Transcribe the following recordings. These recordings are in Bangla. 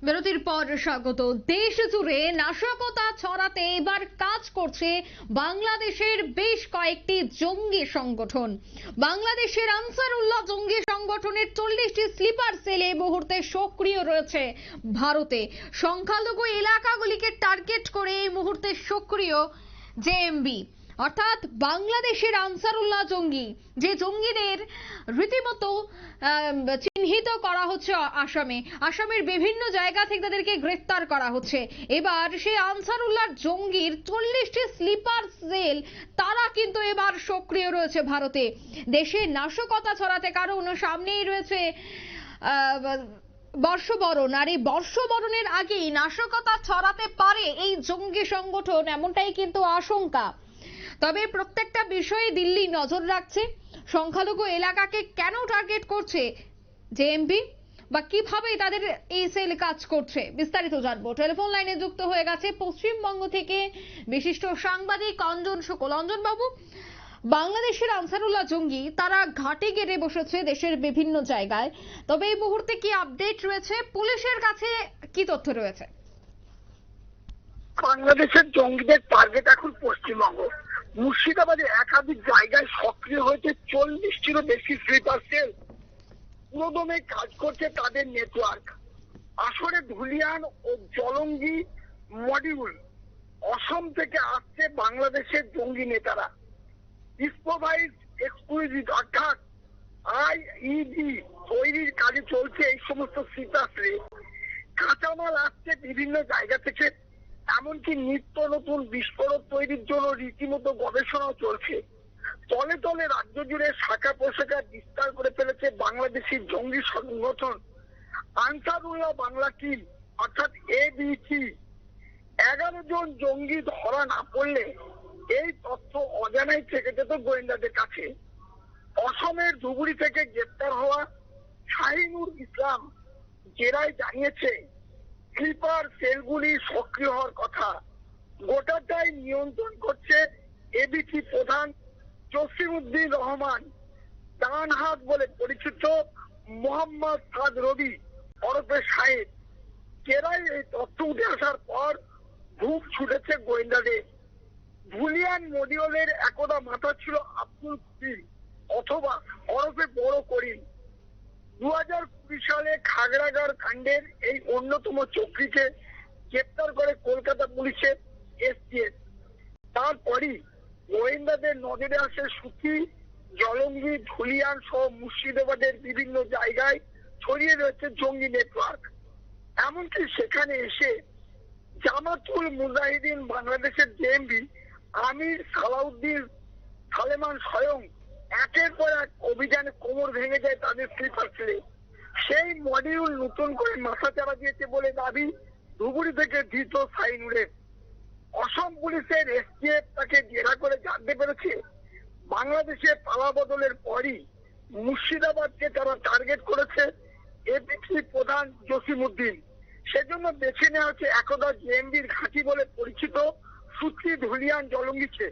বিরতির পর স্বাগত। দেশ জুড়ে নাশকতা ছড়াতে এবার কাজ করছে বাংলাদেশের বেশ কয়েকটি জঙ্গি সংগঠন। বাংলাদেশের আনসারুল্লাহ জঙ্গি সংগঠনের 40টি স্লিপার সেল এই মুহূর্তে সক্রিয় রয়েছে ভারতে। সংখ্যালঘু এলাকাগুলিকে টার্গেট করে এই মুহূর্তে সক্রিয় জেএমবি, অর্থাৎ বাংলাদেশের আনসারুল্লাহ জঙ্গি, যে জঙ্গিদের রীতিমতো চিহ্নিত করা হচ্ছে আসামের বিভিন্ন জায়গা থেকে তাদেরকে গ্রেফতার করা হচ্ছে। এবার সেই আনসারুল্লাহ জঙ্গির 40টি স্লিপার সেল তারা কিন্তু এবার সক্রিয় রয়েছে ভারতে দেশে নাশকতা ছড়াতে। কারণ সামনেই রয়েছে বর্ষবরণ, আর এই বর্ষবরণের আগেই নাশকতা ছড়াতে পারে এই জঙ্গি সংগঠন, এমনটাই কিন্তু আশঙ্কা। তবে প্রত্যেকটা বিষয়ে দিল্লি নজর রাখছে। সংখ্যালঘু এলাকাকে কেন টার্গেট করছে জেএমবি বা কিভাবে তাদের এই সেল কাজ করছে, বিস্তারিত জানবো। টেলিফোন লাইনে যুক্ত হয়ে গেছে পশ্চিমবঙ্গ থেকে বিশিষ্ট সাংবাদিক অঞ্জন শুক্ল। অঞ্জন বাবু, বাংলাদেশের আনসারুল্লাহ জঙ্গি তারা ঘাঁটি গেড়ে বসেছে দেশের বিভিন্ন জায়গায়, তবে এই মুহূর্তে কি আপডেট রয়েছে, পুলিশের কাছে কি তথ্য রয়েছে? বাংলাদেশের জঙ্গিদের টার্গেট এখন পশ্চিমবঙ্গ। মুর্শিদাবাদে একাধিক জায়গায় সক্রিয় হয়েছে 40টিরও বেশি স্লিপার সেল। পুরোদমে কাজ করছে তাদের নেটওয়ার্ক। আসরে ধুলিয়ান ও জলঙ্গি মডিউল। অসম থেকে আসছে বাংলাদেশের জঙ্গি নেতারা। ইম্প্রোভাইজ এক্সক্লুসিভ অর্থাৎ আইইডি তৈরির কাজে চলছে এই সমস্ত স্লিপার সেল। কাঁচামাল আসছে বিভিন্ন জায়গা থেকে, এমনকি নিত্য নতুন বিস্ফোরক তৈরির জন্য রীতিমতো গবেষণাও চলছে। তলে তলে রাজ্য জুড়ে শাখা প্রশাখা বিস্তার করে ফেলেছে বাংলাদেশি জঙ্গি সংগঠন আনসারুল্লাহ বাংলা টিম অর্থাৎ এবিটি। 11 জন জঙ্গি ধরা না পড়লে এই তথ্য অজানাই থেকে যেত গোয়েন্দাদের কাছে। অসমের ধুবুরি থেকে গ্রেপ্তার হওয়া শাহিনুর ইসলাম জেরায় জানিয়েছে স্লিপার সেলগুলি সক্রিয় হওয়ার কথা। গোটাটাই নিয়ন্ত্রণ করছে এবিটি প্রধান জসিমউদ্দিন রহমান, ডান হাত বলে পরিচিত মোহাম্মদ সাদ রবি ওরফে সাহেব। কেরাই এই তথ্য উঠে আসার পর ধূপ ছুটেছে গোয়েন্দাদের। ধুলিয়ান মডিউলের একদা মাথা ছিল আব্দুল করিম অথবা ওরফে বড় করিম। 2020 সালে খাগড়াগড় কাণ্ডের এই অন্যতম চক্রীকে গ্রেপ্তার করে কলকাতা পুলিশের এসটিএফ। তারপরই গোয়েন্দাদের নজরে আসে সুতি, জলঙ্গি, ধুলিয়ান সহ মুর্শিদাবাদের বিভিন্ন জায়গায় ছড়িয়ে রয়েছে জঙ্গি নেটওয়ার্ক। এমনকি সেখানে এসে জামাতুল মুজাহিদিন বাংলাদেশের জেএমবি আমির সালাউদ্দিন সালেমান স্বয়ং একের পর এক অভিযানে কোমর ভেঙে যায় তাদের স্লিপার সেলে। সেই মডিউল নতুন করে মাথা চাড়া দিয়েছে বলে দাবি ধুবুরি থেকে ধৃত শাহিনুরের। অসম পুলিশের এসটিএফ তাকে জেরা করে জানতে পেরেছে বাংলাদেশে পালা বদলের পরই মুর্শিদাবাদকে তারা টার্গেট করেছে এবিটি প্রধান জসিমউদ্দিন। সেজন্য বেছে নেওয়া হচ্ছে একদা জেএমবির ঘাঁটি বলে পরিচিত সুতি, ধুলিয়ান, জলঙ্গিকে।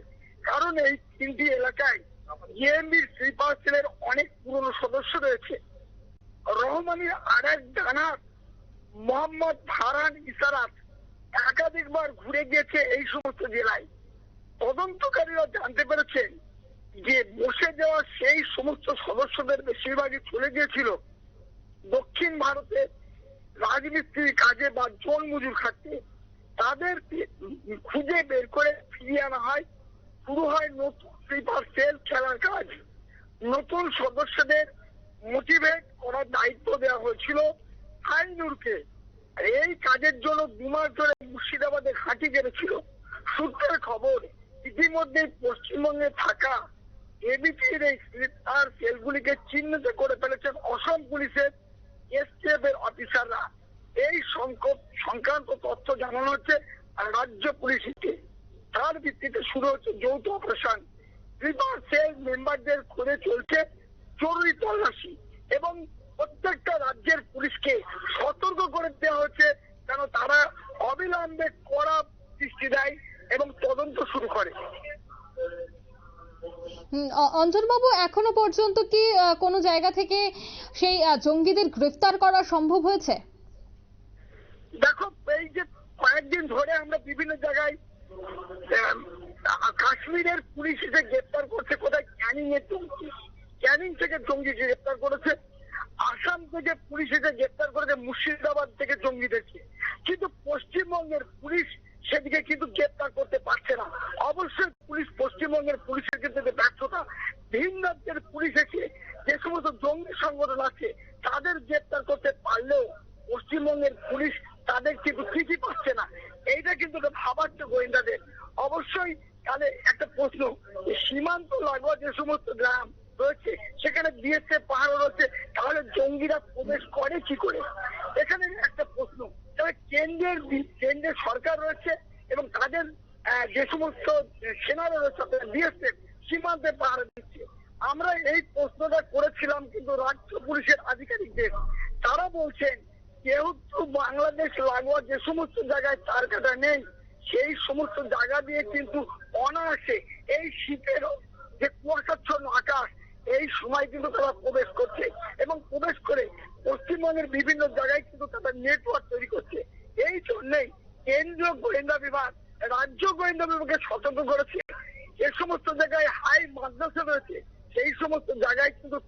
কারণ এই তিনটি এলাকায় জেএমবির স্লিপার সেলের অনেক পুরনো সদস্য রয়েছে। রহমানের আর এক ডানা মোহাম্মদ ফারহান ইসারাত একাধিকবার ঘুরে গিয়েছে এই সমস্ত জেলায়। তদন্তকারীরা জানতে পেরেছেন যে বসে যাওয়া সেই সমস্ত সদস্যদের বেশিরভাগই চলে গিয়েছিল দক্ষিণ ভারতে রাজমিস্ত্রির কাজে বা জল মজুর খাটতে। তাদের খুঁজে বের করে ফিরিয়ে আনা হয়। শুরু হয় নতুন স্লিপার সেল খেলার কাজ। নতুন সদস্যদের মোটিভেট করার দায়িত্ব দেওয়া হয়েছিল শাহিনুরকে। এই কাজের জন্য 2 মাস ধরে মুর্শিদাবাদে ঘাঁটি গেড়েছিল। সূত্রের খবর, ইতিমধ্যে পশ্চিমবঙ্গে থাকা এবিটির এই স্লিপার সেলগুলিকে চিহ্নিত করে ফেলেছেন অসম পুলিশের এসটিএফ এর অফিসাররা। এই সংক্রান্ত তথ্য জানানো হচ্ছে রাজ্য পুলিশকে। তার ভিত্তিতে শুরু হচ্ছে যৌথ অপারেশন। স্লিপার সেল মেম্বারদের খুঁজে চলছে জরুরি তল্লাশি এবং প্রত্যেকটা রাজ্যের পুলিশকে সতর্ক করে দেওয়া হচ্ছে যেন তারা অবিলম্বে কড়া দৃষ্টি দেয় এবং তদন্ত শুরু করে। অঞ্জন বাবু, এখনো পর্যন্ত কি কোনো জায়গা থেকে সেই জঙ্গিদের গ্রেফতার করা সম্ভব হয়েছে? বিভিন্ন জায়গায় কাশ্মীরের পুলিশ এসে গ্রেপ্তার করছে, কোথায় ক্যানিং এর জঙ্গি, ক্যানিং থেকে জঙ্গিকে গ্রেপ্তার করেছে, আসাম থেকে পুলিশ এসে গ্রেপ্তার করেছে, মুর্শিদাবাদ থেকে জঙ্গিদেরকে, কিন্তু পশ্চিমবঙ্গের পুলিশ সেদিকে কিন্তু গ্রেপ্তার করতে পারছে না। অবশ্যই পুলিশ, পশ্চিমবঙ্গের পুলিশের কিন্তু ব্যর্থতা। ভিন রাজ্যের পুলিশ এসে যে সমস্ত জঙ্গি সংগঠন আছে তাদের গ্রেপ্তার করতে পারলেও পশ্চিমবঙ্গের পুলিশ তাদের কিন্তু কিছুই পাচ্ছে না। এইটা কিন্তু ভাবাচ্ছে গোয়েন্দাদের। অবশ্যই তাহলে একটা প্রশ্ন, সীমান্ত লাগোয়া যে সমস্ত গ্রাম রয়েছে সেখানে বিএসএফ পাহাড় রয়েছে, তাহলে জঙ্গিরা প্রবেশ করে কি করে? এখানে একটা প্রশ্ন। তবে কেন্দ্রের সরকার রয়েছে এবং তাদের যে সমস্ত সেনারা রয়েছে বিএসএফ সীমান্তে পাহারা দিচ্ছে। আমরা এই প্রশ্নটা করেছিলাম কিন্তু রাজ্য পুলিশের আধিকারিকদের, তারা বলছেন যেহেতু বাংলাদেশ লাগোয়া যে সমস্ত জায়গায় তার কাটা নেই, সেই সমস্ত জায়গা দিয়ে কিন্তু অনায়াসে এই শীতের যে কুয়াশাচ্ছন্ন আকাশ, এই সময় কিন্তু তারা প্রবেশ করছে এবং প্রবেশ করে পশ্চিমবঙ্গের বিভিন্ন জায়গায় কিন্তু তারা নেটওয়ার্ক তৈরি করছে। এই জন্যই কেন্দ্রীয় গোয়েন্দা বিভাগ রাজ্য গোয়েন্দা বিভাগকে সতর্ক করেছে, যে সমস্ত জায়গায় হাই মাদ্রাসা রয়েছে সেই সমস্ত জায়গায় কিন্তু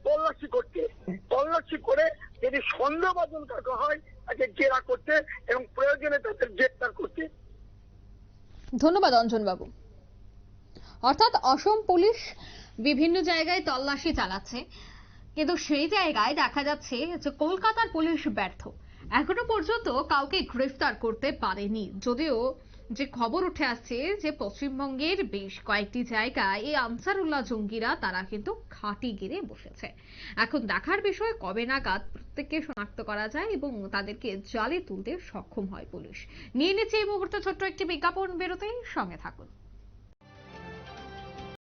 তল্লাশি করে যদি সন্দেহভাজন কাউকে হয় তাকে জেরা করতে এবং প্রয়োজনে তাদের গ্রেপ্তার করতে। ধন্যবাদ অঞ্জন বাবু। অর্থাৎ অসম পুলিশ বিভিন্ন জায়গায় তল্লাশি চালাচ্ছে, কিন্তু সেই জায়গায় দেখা যাচ্ছে যে কলকাতার পুলিশ ব্যর্থ, এখনো পর্যন্ত কাউকে গ্রেফতার করতে পারেনি। যদিও যে খবর উঠে আসছে যে পশ্চিমবঙ্গের বেশ কয়েকটি জায়গায় এই আনসারুল্লাহ জঙ্গিরা তারা কিন্তু ঘাঁটি গেড়ে বসেছে। এখন দেখার বিষয় কবে নাগাদ প্রত্যেককে শনাক্ত করা যায় এবং তাদেরকে জালে তুলতে সক্ষম হয় পুলিশ। নিয়ে নিচ্ছে এই মুহূর্তে ছোট্ট একটি বিজ্ঞাপন, বেরোতেই সঙ্গে থাকুন।